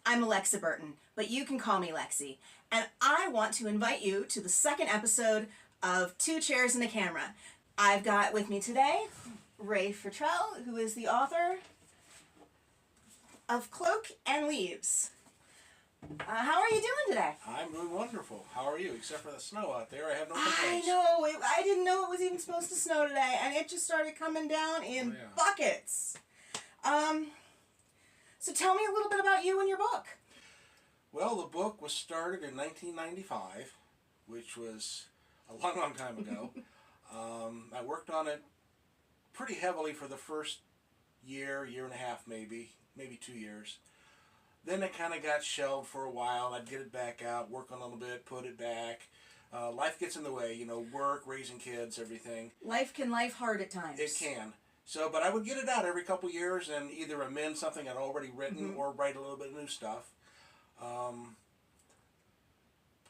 I'm Alexa Burton, but you can call me Lexi, and I want to invite you to the second episode of Two Chairs and a Camera. I've got with me today Ray Futrell, who is the author of Cloak and Leaves. How are you doing today? I'm doing wonderful. How are you? Except for the snow out there, I have no complaints. I know. I didn't know it was even supposed to snow today, and it just started coming down in buckets. So tell me a little bit about you and your book. Well, the book was started in 1995, which was a long, long time ago. I worked on it pretty heavily for the first year and a half, maybe 2 years. Then it kind of got shelved for a while. I'd get it back out, work on it a little bit, put it back. Life gets in the way, you know, work, raising kids, everything. Life can life hard at times. It can. So, but I would get it out every couple years and either amend something I'd already written or write a little bit of new stuff.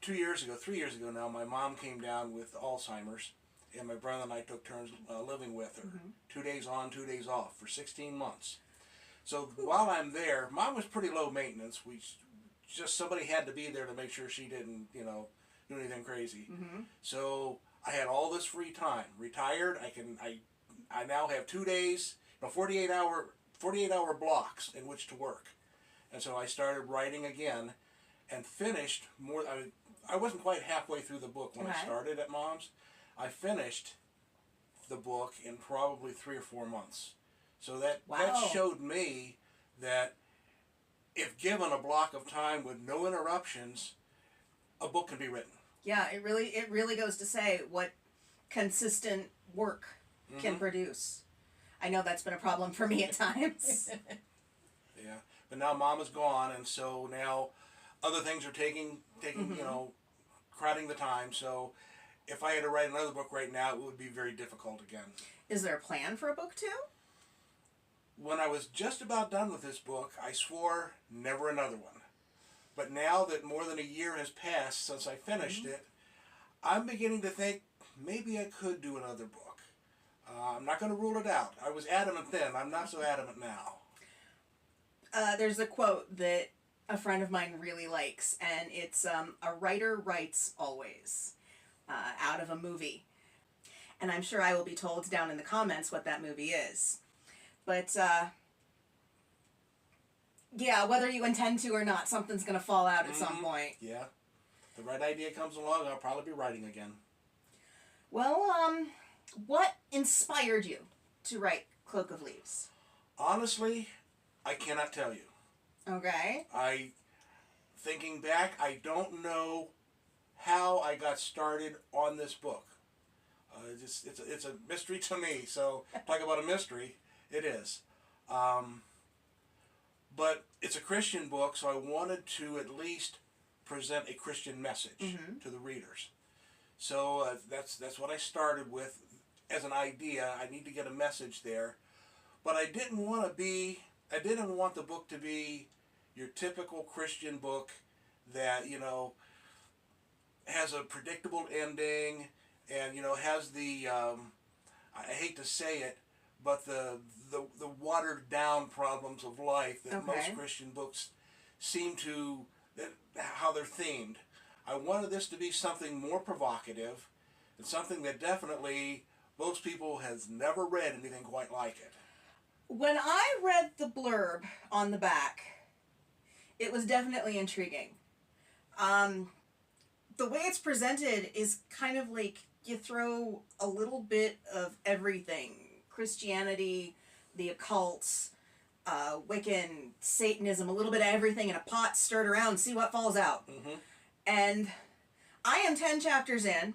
3 years ago now, my mom came down with Alzheimer's, and my brother and I took turns living with her. 2 days on, 2 days off for 16 months. So while I'm there, Mom was pretty low maintenance. We just, somebody had to be there to make sure she didn't, you know, do anything crazy. So I had all this free time. Retired, I now have 2 days, 48 hour blocks in which to work. And so I started writing again and finished more. I wasn't quite halfway through the book when I started at Mom's. I finished the book in probably 3 or 4 months. So that showed me that if given a block of time with no interruptions, a book can be written. Yeah, it really goes to say what consistent work can produce. I know that's been a problem for me at times. Yeah, but now Mom is gone, and so now other things are taking you know, crowding the time. So if I had to write another book right now, it would be very difficult again. Is there a plan for a book too? When I was just about done with this book, I swore never another one. But now that more than a year has passed since I finished it, I'm beginning to think maybe I could do another book. I'm not going to rule it out. I was adamant then. I'm not so adamant now. There's a quote that a friend of mine really likes, and it's a writer writes always, out of a movie. And I'm sure I will be told down in the comments what that movie is. But, yeah, whether you intend to or not, something's going to fall out at some point. Yeah. The right idea comes along, I'll probably be writing again. Well, what inspired you to write Cloak of Leaves? Honestly, I cannot tell you. Okay. Thinking back, I don't know how I got started on this book. It's a mystery to me, so talk about a mystery. It is. But it's a Christian book, so I wanted to at least present a Christian message to the readers. So that's what I started with as an idea. I need to get a message there. But I didn't want the book to be your typical Christian book that, you know, has a predictable ending and, you know, has the, I hate to say it, but the watered down problems of life that most Christian books seem to, how they're themed. I wanted this to be something more provocative and something that definitely most people has never read anything quite like it. When I read the blurb on the back, it was definitely intriguing. The way it's presented is kind of like you throw a little bit of everything. Christianity, the occult, Wiccan, Satanism, a little bit of everything in a pot stirred around, see what falls out. And I am 10 chapters in.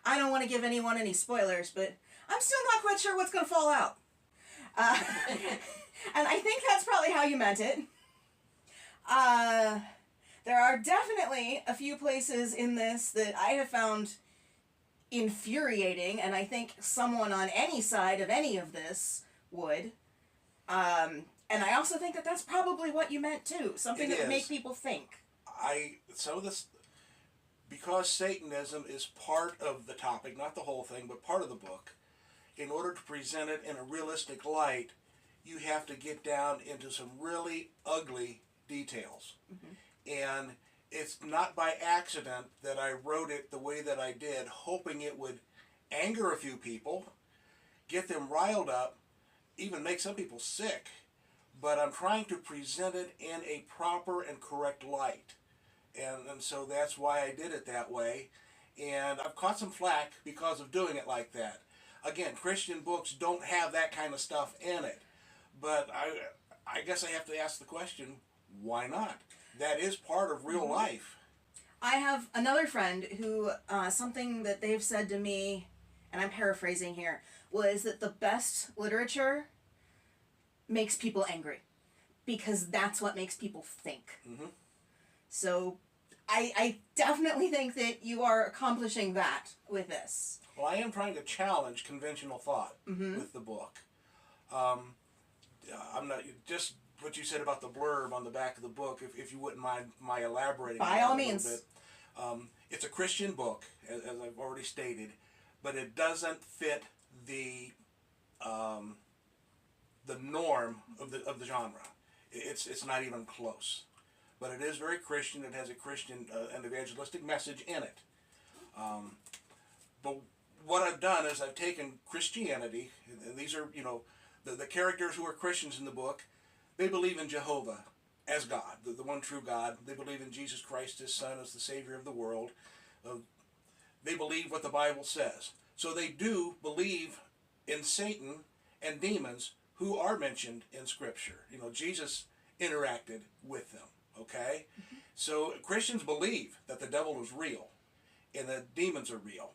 I don't want to give anyone any spoilers, but I'm still not quite sure what's going to fall out. And I think that's probably how you meant it. There are definitely a few places in this that I have found infuriating, and I think someone on any side of any of this would. And I also think that that's probably what you meant too. Something that would make people think. Some of this, because Satanism is part of the topic, not the whole thing, but part of the book, in order to present it in a realistic light, you have to get down into some really ugly details. And it's not by accident that I wrote it the way that I did, hoping it would anger a few people, get them riled up, even make some people sick. But I'm trying to present it in a proper and correct light. And so that's why I did it that way. And I've caught some flack because of doing it like that. Again, Christian books don't have that kind of stuff in it. But I guess I have to ask the question, why not? That is part of real life. I have another friend who, something that they've said to me, and I'm paraphrasing here, was that the best literature makes people angry. Because that's what makes people think. So I definitely think that you are accomplishing that with this. Well, I am trying to challenge conventional thought with the book. I'm not just what you said about the blurb on the back of the book. If you wouldn't mind my elaborating, by all means. A bit. It's a Christian book, as I've already stated, but it doesn't fit the norm of the genre. It's not even close. But it is very Christian. It has a Christian and evangelistic message in it. But what I've done is I've taken Christianity, and these are, the characters who are Christians in the book, they believe in Jehovah as God, the one true God. They believe in Jesus Christ, his son, as the Savior of the world. They believe what the Bible says. So they do believe in Satan and demons who are mentioned in Scripture. Jesus interacted with them, okay? So Christians believe that the devil is real and that demons are real.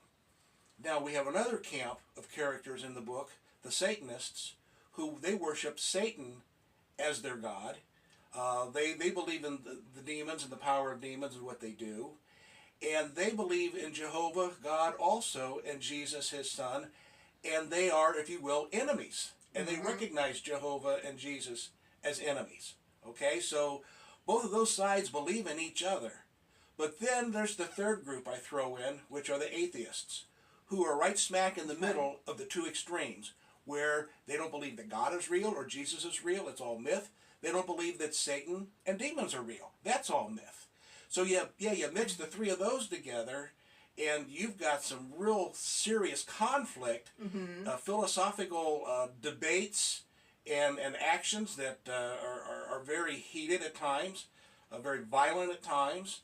Now we have another camp of characters in the book, the Satanists, who they worship Satan as their God. They believe in the demons and the power of demons and what they do. And they believe in Jehovah, God also, and Jesus, his son. And they are, if you will, enemies. And they recognize Jehovah and Jesus as enemies. Okay, so both of those sides believe in each other. But then there's the third group I throw in, which are the atheists, who are right smack in the middle of the two extremes, where they don't believe that God is real or Jesus is real. It's all myth. They don't believe that Satan and demons are real. That's all myth. So you mix the three of those together, and you've got some real serious conflict, philosophical debates, and actions that are very heated at times, very violent at times,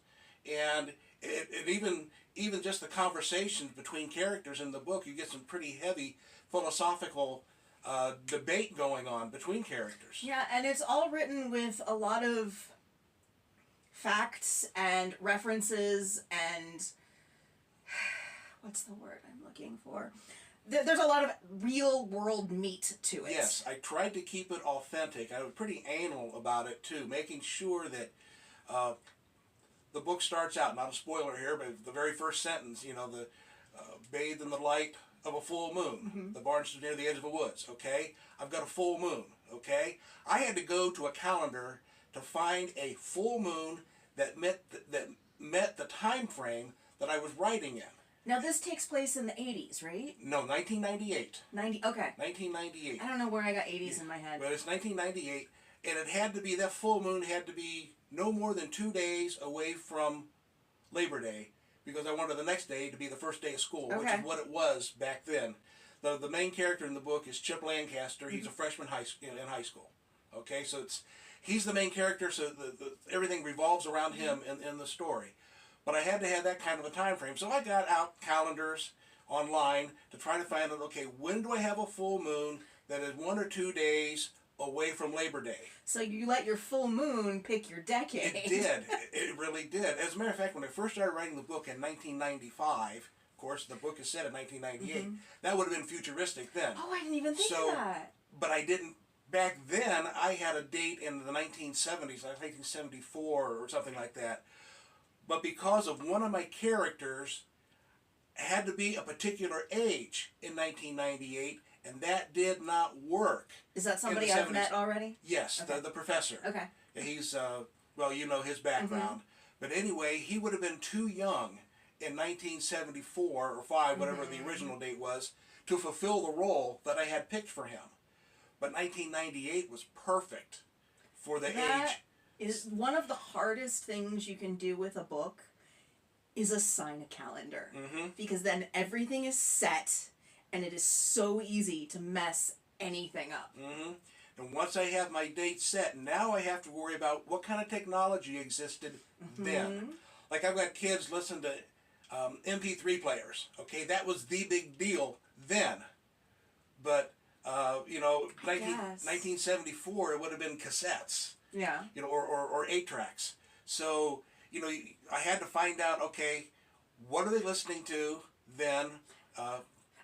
and it even just the conversations between characters in the book, you get some pretty heavy philosophical debate going on between characters. Yeah, and it's all written with a lot of facts and references and what's the word I'm looking for? There's a lot of real world meat to it. Yes, I tried to keep it authentic. I was pretty anal about it too, making sure that the book starts out, not a spoiler here, but the very first sentence, the bathed in the light of a full moon. The barn stood near the edge of the woods, okay? I've got a full moon, okay? I had to go to a calendar to find a full moon that met the time frame that I was writing in. Now this takes place in the 80s, right? No, 1998. 90, okay. 1998. I don't know where I got 80s in my head. But it's 1998, and it had to be, that full moon had to be no more than 2 days away from Labor Day, because I wanted the next day to be the first day of school, which is what it was back then. The main character in the book is Chip Lancaster. He's a freshman in high school. Okay, so he's the main character, so everything revolves around him in the story. But I had to have that kind of a time frame. So I got out calendars online to try to find out, okay, when do I have a full moon that is 1 or 2 days away from Labor Day? So you let your full moon pick your decade. It did. It really did. As a matter of fact, when I first started writing the book in 1995, of course, the book is set in 1998, that would have been futuristic then. Oh, I didn't even think of that. But I didn't. Back then, I had a date in the 1970s, like 1974 or something like that. But because of one of my characters had to be a particular age in 1998, and that did not work. Is that somebody I've met already? Yes, okay. the professor. Okay. He's, well, you know his background. But anyway, he would have been too young in 1974 or 5, whatever the original date was, to fulfill the role that I had picked for him. But 1998 was perfect for the age. is one of the hardest things you can do with a book is assign a calendar. Mm-hmm. Because then everything is set and it is so easy to mess anything up. Mm-hmm. And once I have my date set, now I have to worry about what kind of technology existed then. Like I've got kids listen to MP3 players. Okay, that was the big deal then. But, 1974, it would have been cassettes. Yeah. Or 8-tracks. So, I had to find out, okay, what are they listening to then?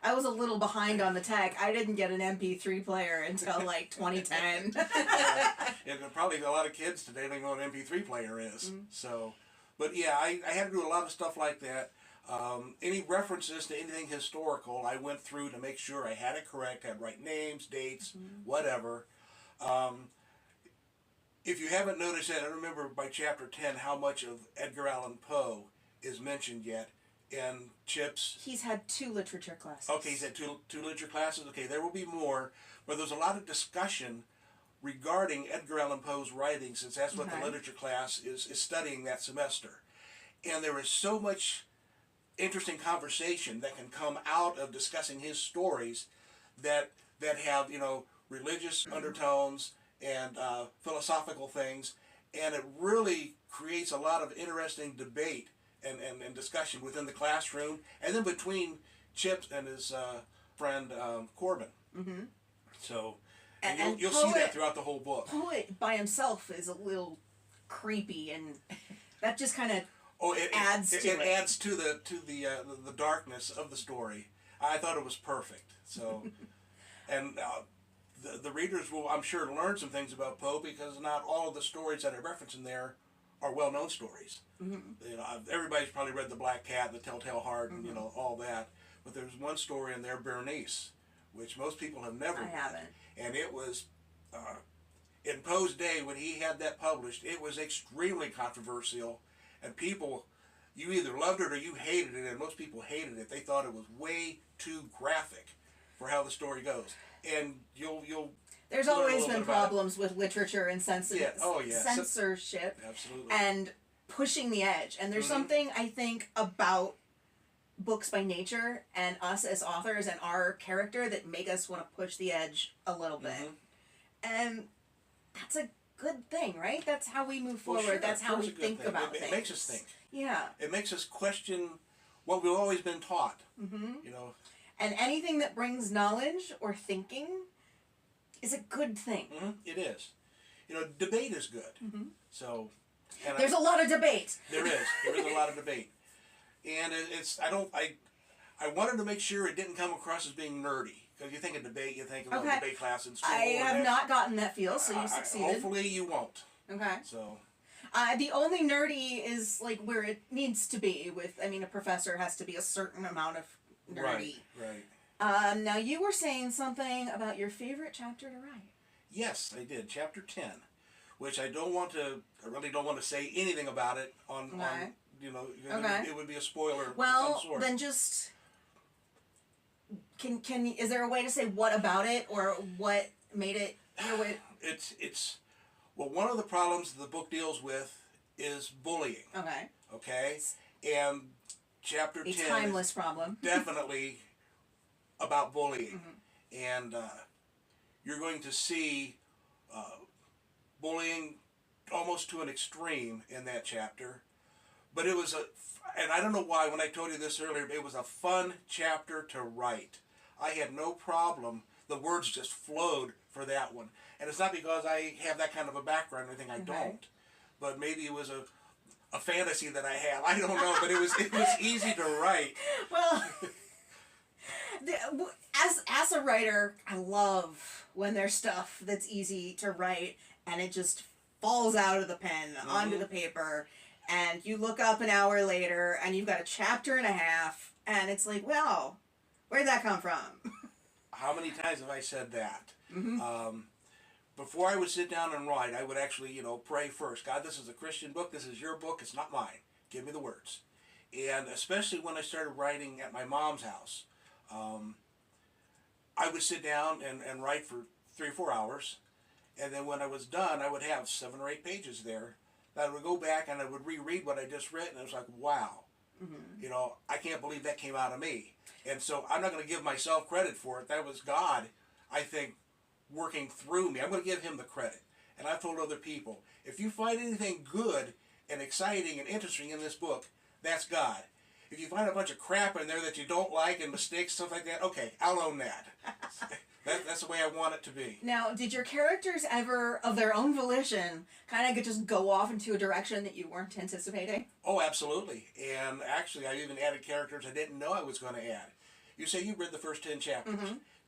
I was a little behind on the tech. I didn't get an MP3 player until like 2010. Probably a lot of kids today don't know what an MP3 player is. So, but yeah, I had to do a lot of stuff like that. Any references to anything historical, I went through to make sure I had it correct, had right names, dates, whatever. If you haven't noticed yet, I don't remember by chapter 10 how much of Edgar Allan Poe is mentioned yet in Chip's. He's had 2 literature classes. Okay, he's had two literature classes. Okay, there will be more, but there's a lot of discussion regarding Edgar Allan Poe's writing, since that's what the literature class is studying that semester. And there is so much interesting conversation that can come out of discussing his stories that have, religious undertones and philosophical things, and it really creates a lot of interesting debate and discussion within the classroom, and then between Chip and his friend Corbin. Mm-hmm. So, and you'll see that throughout the whole book. Poet by himself is a little creepy, and that just kind of adds to it. It adds to the darkness of the story. I thought it was perfect. So, and the readers will, I'm sure, learn some things about Poe, because not all of the stories that I reference in there are well-known stories. Everybody's probably read The Black Cat, The Telltale Heart, and all that. But there's one story in there, Bernice, which most people have never read. I haven't. And it was, in Poe's day, when he had that published, it was extremely controversial. And people, you either loved it or you hated it, and most people hated it. They thought it was way too graphic for how the story goes. And you'll There's always been problems with literature and censorship. Absolutely. And pushing the edge. And there's something, I think, about books by nature and us as authors and our character that make us want to push the edge a little bit. And that's a good thing, right? That's how we move forward. Sure, that's how we think about things. It makes us think. Yeah. It makes us question what we've always been taught. And anything that brings knowledge or thinking is a good thing. It is. Debate is good. So, there's a lot of debate. There is a lot of debate, and I wanted to make sure it didn't come across as being nerdy, because you think of debate, you think of debate class in school. I have not gotten that feel, so you succeeded. Hopefully you won't. Okay. So. The only nerdy is like where it needs to be. A professor has to be a certain amount of nerdy. Right. Now you were saying something about your favorite chapter to write. Yes, I did. Chapter 10, which I really don't want to say anything about it on it would be a spoiler of some sort. Then just is there a way to say what about it or what made it your way? It's one of the problems the book deals with is bullying. Okay. And chapter 10 timeless problem. Definitely about bullying. And you're going to see bullying almost to an extreme in that chapter. But it was and I don't know why, when I told you this earlier, it was a fun chapter to write. I had no problem. The words just flowed for that one. And it's not because I have that kind of a background or anything, I don't. But maybe it was a fantasy that I have. I don't know, but it was easy to write. Well, as a writer, I love when there's stuff that's easy to write and it just falls out of the pen onto the paper, and you look up an hour later and you've got a chapter and a half, and it's like, well, where'd that come from? How many times have I said that? Before I would sit down and write, I would actually, pray first. God, this is a Christian book. This is your book. It's not mine. Give me the words. And especially when I started writing at my mom's house, I would sit down and write for 3 or 4 hours. And then when I was done, I would have 7 or 8 pages there. I would go back and I would reread what I just read, and it was like, wow, you know, I can't believe that came out of me. And so I'm not going to give myself credit for it. That was God, I think, working through me. I'm going to give him the credit. And I've told other people, if you find anything good and exciting and interesting in this book, that's God. If you find a bunch of crap in there that you don't like and mistakes, stuff like that, okay, I'll own that. That's the way I want it to be. Now, did your characters ever, of their own volition, kind of just go off into a direction that you weren't anticipating? Oh, absolutely. And actually, I even added characters I didn't know I was going to add. You say you read the first 10 chapters.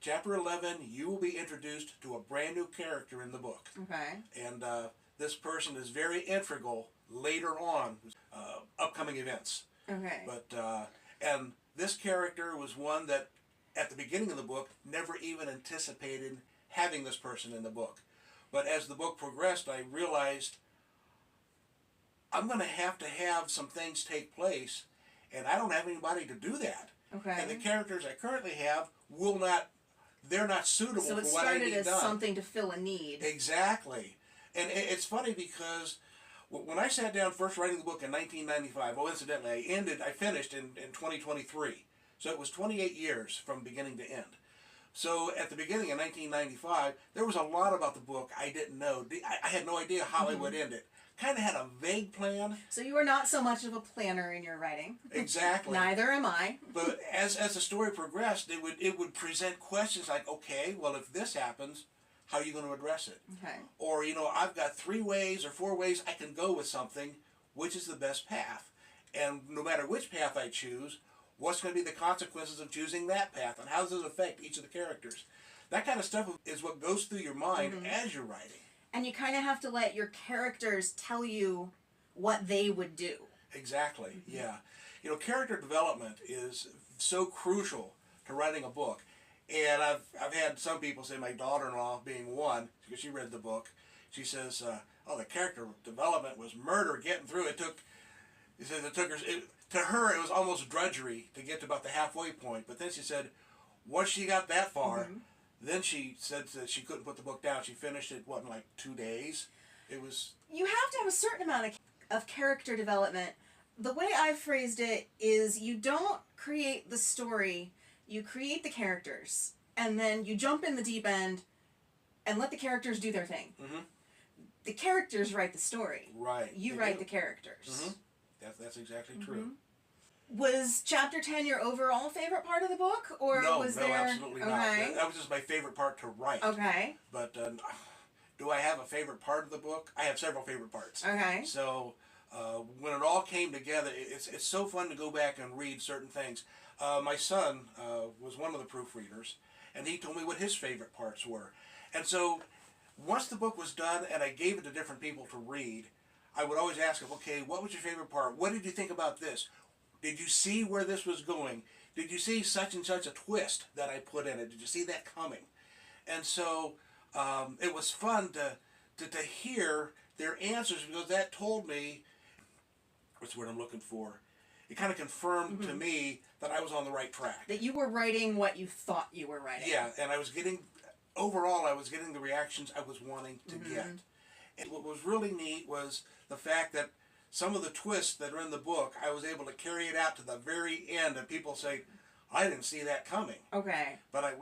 Chapter 11, you will be introduced to a brand new character in the book. Okay. And this person is very integral later on, upcoming events. Okay. But and this character was one that, at the beginning of the book, never even anticipated having this person in the book. But as the book progressed, I realized I'm going to have some things take place, and I don't have anybody to do that. Okay. And the characters I currently have they're not suitable so for it what I need started as done. something to fill a need. Exactly. And it's funny because when I sat down first writing the book in 1995, incidentally, I finished in 2023. So it was 28 years from beginning to end. So at the beginning of 1995, there was a lot about the book I didn't know. I had no idea how I would end it. Kind of had a vague plan. So you were not so much of a planner in your writing. Exactly. Neither am I. But as the story progressed, it would present questions like, okay, well, if this happens, how are you going to address it? Okay. Or, you know, I've got 3 ways or 4 ways I can go with something. Which is the best path? And no matter which path I choose, what's going to be the consequences of choosing that path? And how does it affect each of the characters? That kind of stuff is what goes through your mind as you're writing. And you kind of have to let your characters tell you what they would do. Exactly, yeah. You know, character development is so crucial to writing a book. And I've had some people say, my daughter-in-law being one, because she read the book, she says, oh, the character development was murder getting through it. To her, it was almost drudgery to get to about the halfway point. But then she said, once she got that far, then she said that she couldn't put the book down. She finished it, in like 2 days? It was... You have to have a certain amount of character development. The way I phrased it is you don't create the story, you create the characters. And then you jump in the deep end and let the characters do their thing. The characters write the story. Right. You write the characters. That's exactly true. Was chapter 10 your overall favorite part of the book? Or was there... absolutely not. That was just my favorite part to write. Okay. But do I have a favorite part of the book? I have several favorite parts. Okay. So when it all came together, it's so fun to go back and read certain things. My son was one of the proofreaders, and he told me what his favorite parts were. And so once the book was done and I gave it to different people to read, I would always ask them, okay, what was your favorite part? What did you think about this? Did you see where this was going? Did you see such and such a twist that I put in it? Did you see that coming? And so it was fun to hear their answers, because that told me, what's the word I'm looking for? It kind of confirmed to me that I was on the right track. That you were writing what you thought you were writing. Yeah, and I was getting the reactions I was wanting to get. And what was really neat was the fact that some of the twists that are in the book, I was able to carry it out to the very end, and people say, I didn't see that coming. Okay. But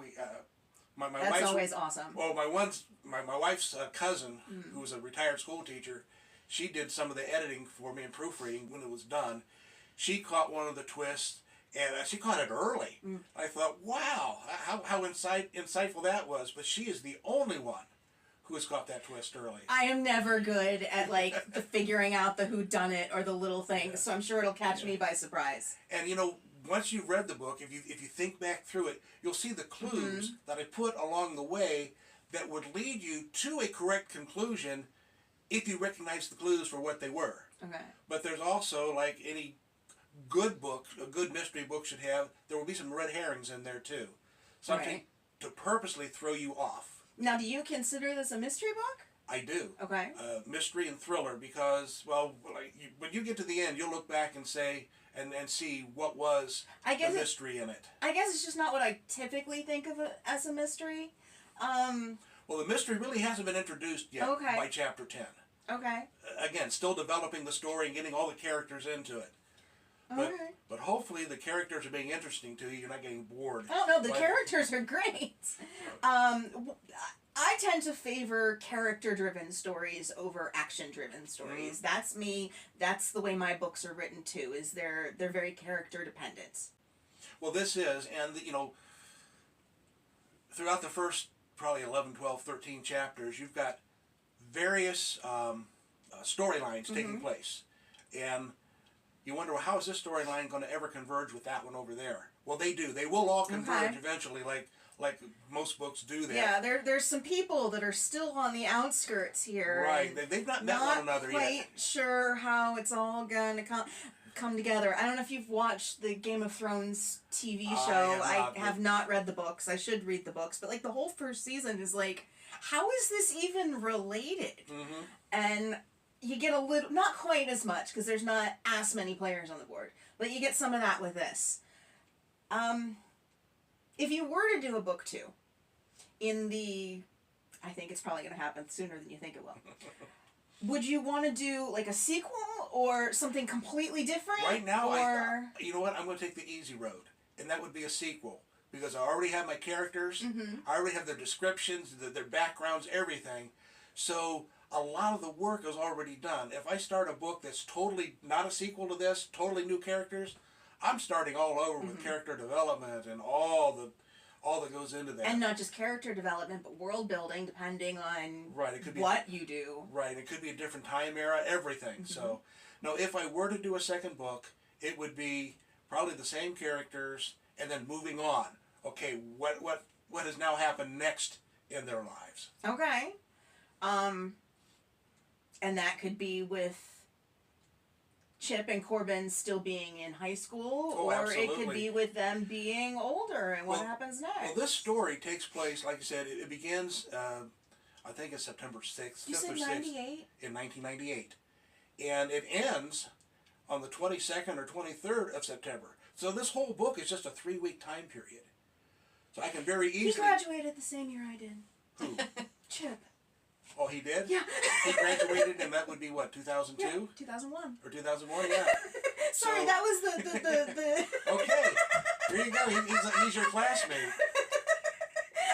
my That's wife's, always awesome. Well, my wife's cousin, who was a retired school teacher, she did some of the editing for me and proofreading when it was done. She caught one of the twists, and she caught it early. I thought, wow, how insightful that was. But she is the only one who has caught that twist early. I am never good at the figuring out the whodunit or the little things, so I'm sure it'll catch me by surprise. And you know, once you've read the book, if you think back through it, you'll see the clues that I put along the way that would lead you to a correct conclusion if you recognize the clues for what they were. Okay. But there's also, like any good book, a good mystery book should have, there will be some red herrings in there too. Something to purposely throw you off. Now, do you consider this a mystery book? I do. Okay. Mystery and thriller, because, well, when you get to the end, you'll look back and say, and see what was the mystery in it. I guess it's just not what I typically think of it as a mystery. Well, the mystery really hasn't been introduced yet by chapter 10. Okay. Again, still developing the story and getting all the characters into it. But hopefully the characters are being interesting to you. You're not getting bored. Oh, no, the characters are great. I tend to favor character-driven stories over action-driven stories. That's me. That's the way my books are written, too, is they're very character-dependent. Well, this is, and, you know, throughout the first probably 11, 12, 13 chapters, you've got various storylines taking place. And you wonder, well, how is this storyline going to ever converge with that one over there? Well, they do. They will all converge eventually, like most books do that. Yeah, there's some people that are still on the outskirts here. Right. They've not met one another yet. Not quite sure how it's all going to come together. I don't know if you've watched the Game of Thrones TV show. I have not read the books. I should read the books. But, like, the whole first season is like, how is this even related? And you get a little, not quite as much, because there's not as many players on the board, but you get some of that with this. If you were to do a book 2, I think it's probably going to happen sooner than you think it will. Would you want to do, like, a sequel or something completely different? Right now, you know what? I'm going to take the easy road, and that would be a sequel. Because I already have my characters, I already have their descriptions, their backgrounds, everything. So a lot of the work is already done. If I start a book that's totally not a sequel to this, totally new characters, I'm starting all over with character development and all that goes into that. And not just character development, but world building, depending on what you do. Right, it could be a different time era, everything. So, no, if I were to do a second book, it would be probably the same characters, and then moving on. Okay, what has now happened next in their lives? Okay. And that could be with Chip and Corbin still being in high school, or absolutely. it could be with them being older and what happens next. Well, this story takes place, like I said, it begins, I think it's September 6th. You said 98? In 1998. And it ends on the 22nd or 23rd of September. So this whole book is just a 3-week time period. So I can very easily... He graduated the same year I did. Who? Chip. Oh, he did? Yeah. He graduated, and that would be what, 2002? Yeah, 2001. Or 2001, yeah. Sorry, that was the... Okay, there you go. He's your classmate.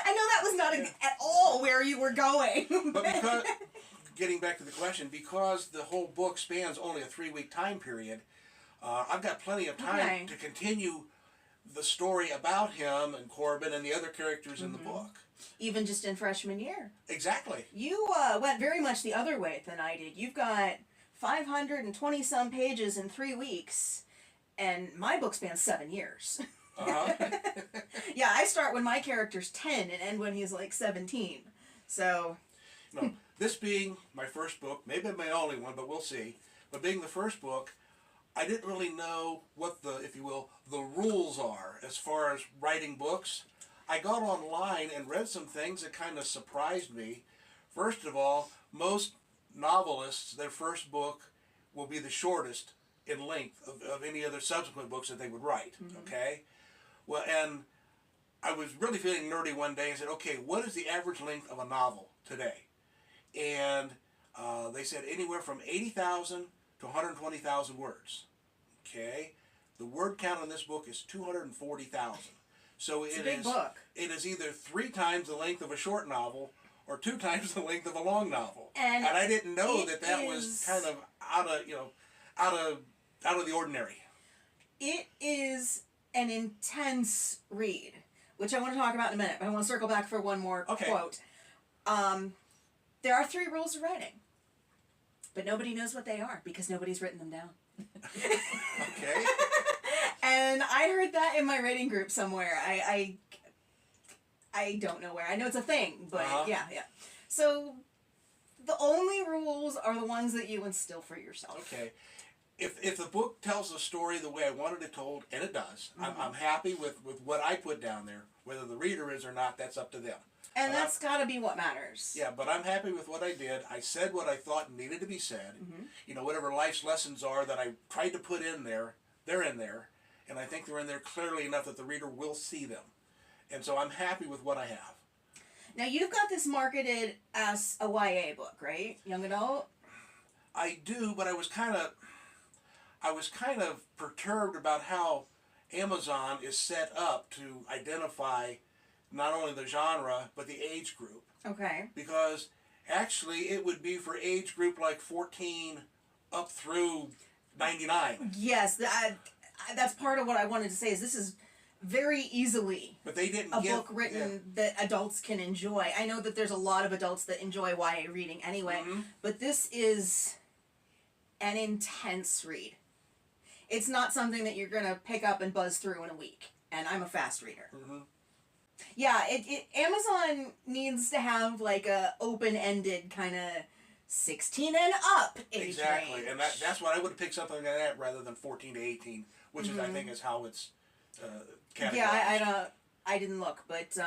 I know that was not at all where you were going. But because, getting back to the question, because the whole book spans only a 3-week time period, I've got plenty of time to continue the story about him and Corbin and the other characters in the book. Even just in freshman year. Exactly. You went very much the other way than I did. You've got 520-some pages in 3 weeks, and my book spans 7 years. Yeah, I start when my character's 10 and end when he's like 17. So... No, this being my first book, maybe my only one, but we'll see. But being the first book, I didn't really know what the, if you will, the rules are as far as writing books. I got online and read some things that kind of surprised me. First of all, most novelists, their first book will be the shortest in length of any other subsequent books that they would write, okay? Well, and I was really feeling nerdy one day and said, okay, what is the average length of a novel today? And they said anywhere from 80,000 to 120,000 words, okay? The word count on this book is 240,000. So it's a big book. It is either 3 times the length of a short novel or 2 times the length of a long novel. And I didn't know that was kind of out of the ordinary. It is an intense read, which I want to talk about in a minute, but I want to circle back for one more quote. There are 3 rules of writing, but nobody knows what they are because nobody's written them down. Okay. And I heard that in my writing group somewhere. I don't know where. I know it's a thing, but yeah. So the only rules are the ones that you instill for yourself. Okay. If the book tells the story the way I wanted it told, and it does, I'm happy with what I put down there. Whether the reader is or not, that's up to them. And that's got to be what matters. Yeah, but I'm happy with what I did. I said what I thought needed to be said. You know, whatever life's lessons are that I tried to put in there, they're in there. And I think they're in there clearly enough that the reader will see them. And so I'm happy with what I have. Now you've got this marketed as a YA book, right? Young adult. I do, but I was kind of perturbed about how Amazon is set up to identify not only the genre but the age group. Okay. Because actually it would be for age group like 14 up through 99. Yes, that's part of what I wanted to say. Is this is very easily But they didn't a give, book written that adults can enjoy. I know that there's a lot of adults that enjoy YA reading anyway, but this is an intense read. It's not something that you're going to pick up and buzz through in a week, and I'm a fast reader. Yeah, Amazon needs to have like a open-ended kind of 16 and up age range. And that's why I would have picked something like that rather than 14 to 18, which is I think is how it's categorized. Yeah, I didn't look, but so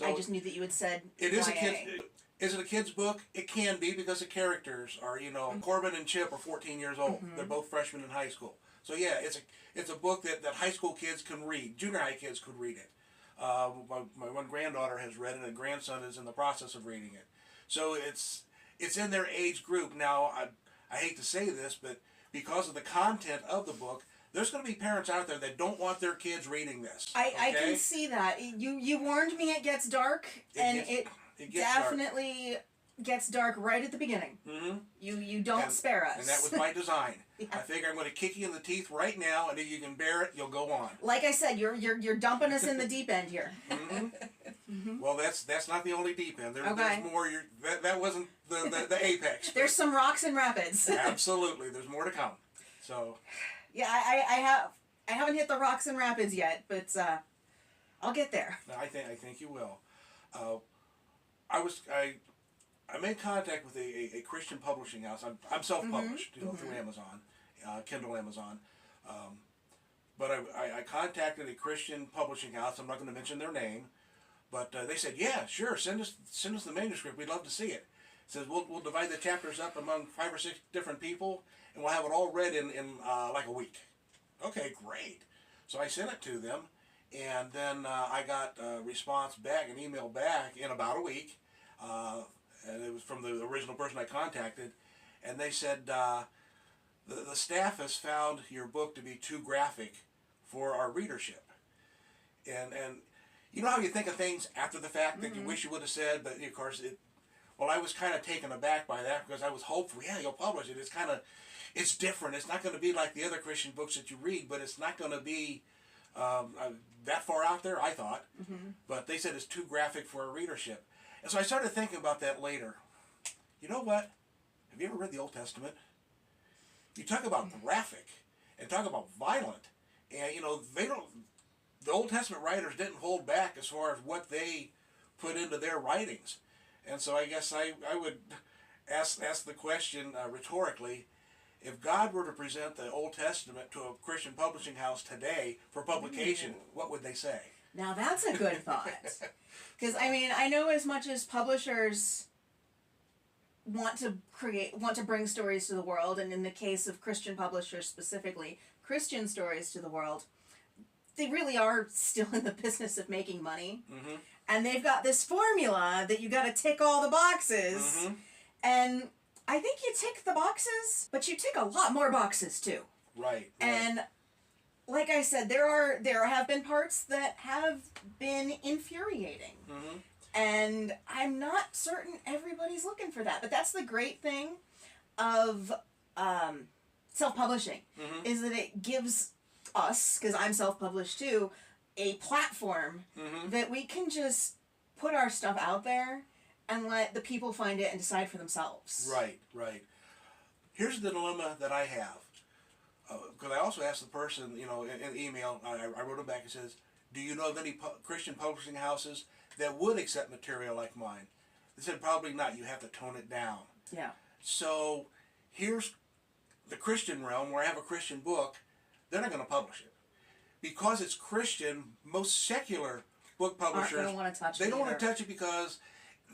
I just knew that you had said it YA. is a kid. Is it a kid's book? It can be because the characters are, Corbin and Chip are 14 years old. They're both freshmen in high school. So yeah, it's a book that high school kids can read. Junior high kids could read it. My one granddaughter has read it, and grandson is in the process of reading it. So it's in their age group. Now, I hate to say this, but because of the content of the book, there's going to be parents out there that don't want their kids reading this. I can see that. You warned me it gets dark, it definitely gets dark right at the beginning. You don't spare us. And that was by design. I figure I'm going to kick you in the teeth right now, and if you can bear it, you'll go on. Like I said, you're dumping us in the deep end here. Well, that's not the only deep end. There's more. That wasn't the apex. There's some rocks and rapids. Absolutely, there's more to come. So. Yeah, I haven't hit the rocks and rapids yet, but I'll get there. I think you will. I made contact with a Christian publishing house. I'm self-published, through Amazon, Kindle Amazon. But I contacted a Christian publishing house. I'm not going to mention their name, but they said, yeah, sure, send us the manuscript. We'd love to see it. It says we'll divide the chapters up among 5 or 6 different people, and we'll have it all read in like a week. Okay, great. So I sent it to them, and then I got a response back, an email back in about a week. And it was from the original person I contacted, and they said the staff has found your book to be too graphic for our readership. And you know how you think of things after the fact that you wish you would have said, but of course I was kind of taken aback by that because I was hopeful, yeah, you'll publish it. It's different. It's not going to be like the other Christian books that you read, but it's not going to be that far out there, I thought. But they said it's too graphic for our readership. And so I started thinking about that later. You know what? Have you ever read the Old Testament? You talk about graphic and talk about violent. And, the Old Testament writers didn't hold back as far as what they put into their writings. And so I guess I would ask the question rhetorically, if God were to present the Old Testament to a Christian publishing house today for publication, what would they say? Now that's a good thought. Because, I know as much as publishers want to bring stories to the world, and in the case of Christian publishers specifically, Christian stories to the world, they really are still in the business of making money. And they've got this formula that you got to tick all the boxes. And I think you tick the boxes, but you tick a lot more boxes too. Right. And like I said, there have been parts that have been infuriating. And I'm not certain everybody's looking for that. But that's the great thing of self-publishing, is that it gives us, because I'm self-published too, a platform that we can just put our stuff out there and let the people find it and decide for themselves. Right. Here's the dilemma that I have. Because I also asked the person, in the email, I wrote him back and says, do you know of any Christian publishing houses that would accept material like mine? They said, probably not. You have to tone it down. Yeah. So here's the Christian realm where I have a Christian book. They're not going to publish it. Because it's Christian, most secular book publishers, they don't want to touch it. They don't want to touch it because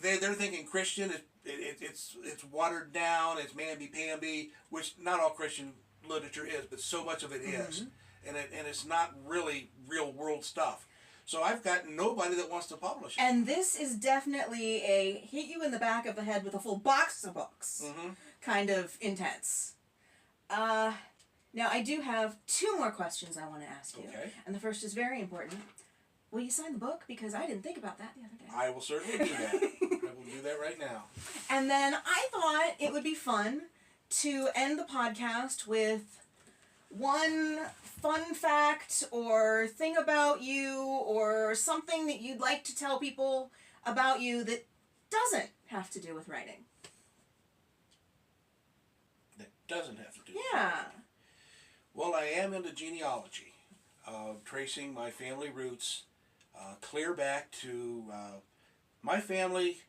they're thinking Christian, it's watered down, it's mamby-pamby, which not all Christian literature is, but so much of it is. And it's not really real world stuff. So I've got nobody that wants to publish it. And this is definitely a hit you in the back of the head with a full box of books kind of intense. Now, I do have 2 more questions I want to ask you. Okay. And the first is very important. Will you sign the book? Because I didn't think about that the other day. I will certainly do that. I will do that right now. And then I thought it would be fun to end the podcast with one fun fact or thing about you or something that you'd like to tell people about you that doesn't have to do with writing. That doesn't have to do with Yeah. writing. Well, I am into genealogy, tracing my family roots clear back to my family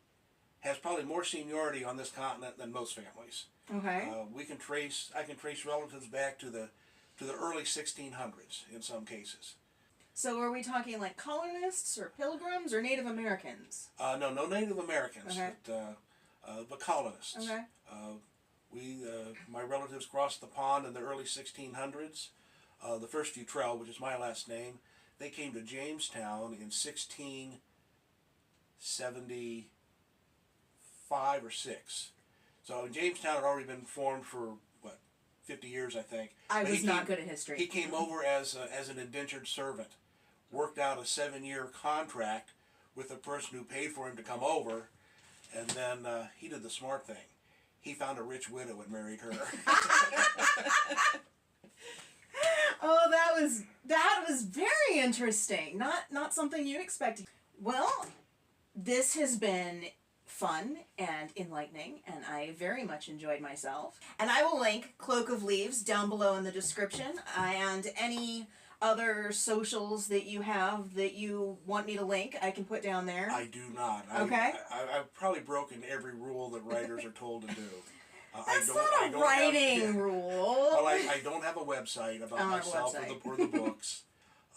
has probably more seniority on this continent than most families. Okay. I can trace relatives back to the early 1600s in some cases. So are we talking like colonists or pilgrims or Native Americans? No Native Americans, Okay. but colonists. Okay. My relatives crossed the pond in the early 1600s. The first Futrell, which is my last name, they came to Jamestown in 1675 or 6. So Jamestown had already been formed for, 50 years, I think. I was not good at history. He came over as an indentured servant, worked out a 7-year contract with the person who paid for him to come over, and then he did the smart thing. He found a rich widow and married her. Oh, that was very interesting. Not something you expected. Well, this has been fun and enlightening, and I very much enjoyed myself. And I will link Cloak of Leaves down below in the description, and any other socials that you have that you want me to link, I can put down there. I do not. Okay. I've probably broken every rule that writers are told to do. That's not a writing rule. Well, I don't have a website about myself or the books.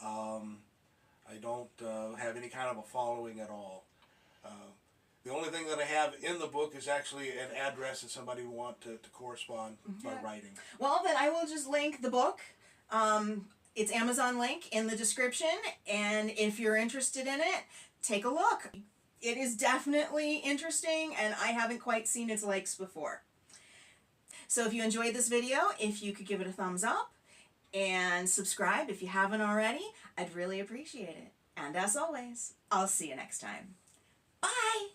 I don't have any kind of a following at all. The only thing that I have in the book is actually an address if somebody would want to correspond by writing. Well, then I will just link the book. It's Amazon link in the description, and if you're interested in it, take a look. It is definitely interesting, and I haven't quite seen its likes before. So if you enjoyed this video, if you could give it a thumbs up and subscribe if you haven't already, I'd really appreciate it. And as always, I'll see you next time. Bye!